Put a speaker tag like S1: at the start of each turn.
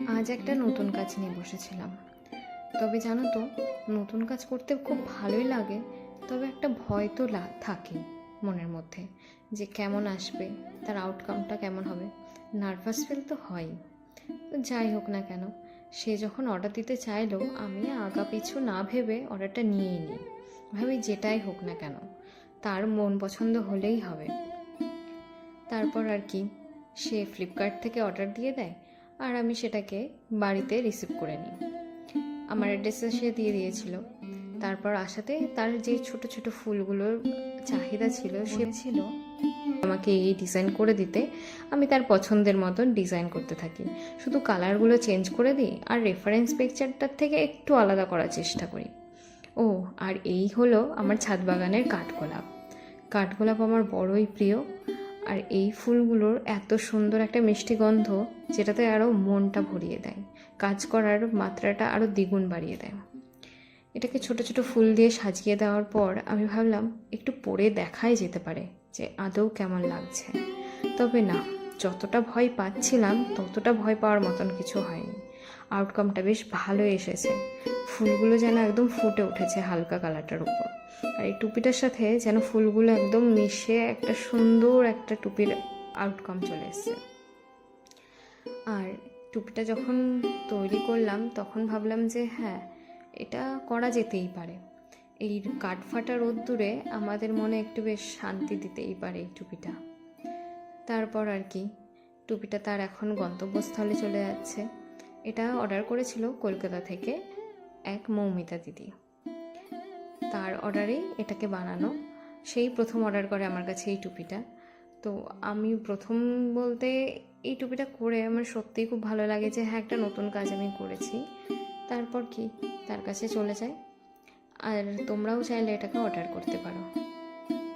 S1: আজ একটা নতুন কাজ নিয়ে বসেছিলাম। তবে জানো তো, নতুন কাজ করতে খুব ভালোই লাগে। তবে একটা ভয় তো থাকে মনের মধ্যে, যে কেমন আসবে, তার আউটকামটা কেমন হবে। নার্ভাস ফিল তো হয়ই। তো যাই হোক না কেন, সে যখন অর্ডার দিতে চাইলো, আমি আগা পিছু না ভেবে অর্ডারটা নিয়েই নিই। ভাবি যেটাই হোক না কেন, তার মন পছন্দ হলেই হবে। তারপর আর কি, সে ফ্লিপকার্ট থেকে অর্ডার দিয়ে দেয়, আর আমি সেটাকে বাড়িতে রিসিভ করে নিই। আমার অ্যাড্রেসে সে দিয়ে দিয়েছিল। তারপর আসাতে তার যে ছোট ছোট ফুলগুলোর চাহিদা ছিল, সে ছিল আমাকে এই ডিজাইন করে দিতে। আমি তার পছন্দের মতন ডিজাইন করতে থাকি, শুধু কালারগুলো চেঞ্জ করে দিই আর রেফারেন্স পিকচারটার থেকে একটু আলাদা করার চেষ্টা করি। ও, আর এই হলো আমার ছাদ বাগানের কাঠগোলাপ। কাঠগোলাপ আমার বড়ই প্রিয়। আর এই ফুলগুলোর এত সুন্দর একটা মিষ্টি গন্ধ, যেটাতে আরও মনটা ভরিয়ে দেয়, কাজ করার মাত্রাটা আরও দ্বিগুণ বাড়িয়ে দেয়। এটাকে ছোট ছোট ফুল দিয়ে সাজিয়ে দেওয়ার পর আমি ভাবলাম একটু পরে দেখাই যেতে পারে যে আদৌ কেমন লাগছে। তবে না, যতটা ভয় পাচ্ছিলাম ততটা ভয় পাওয়ার মতন কিছু হয়নি। আউটকামটা বেশ ভালো এসেছে। ফুলগুলো যেন একদম ফুটে উঠেছে হালকা কালারটার উপর। আর এই টুপিটার সাথে যেন ফুলগুলো একদম মিশে একটা সুন্দর একটা টুপির আউটকাম চলে এসছে। আর টুপিটা যখন তৈরি করলাম তখন ভাবলাম যে হ্যাঁ, এটা করা যেতেই পারে। এই কাঠফাটা রোদ্দুরে আমাদের মনে একটু বেশ শান্তি দিতেই পারে এই টুপিটা। তারপর আর কি, টুপিটা তার এখন গন্তব্যস্থলে চলে যাচ্ছে। এটা অর্ডার করেছিল কলকাতা থেকে এক মৌমিতা দিদি। তার অর্ডারেই এটাকে বানানো। সেই প্রথম অর্ডার করে আমার কাছে এই টুপিটা। তো আমি প্রথম বলতে, এই টুপিটা করে আমার সত্যিই খুব ভালো লাগে যে হ্যাঁ, একটা নতুন কাজ আমি করেছি। তারপর কি, তার কাছে চলে যায়। আর তোমরাও চাইলে এটাকে অর্ডার করতে পারো।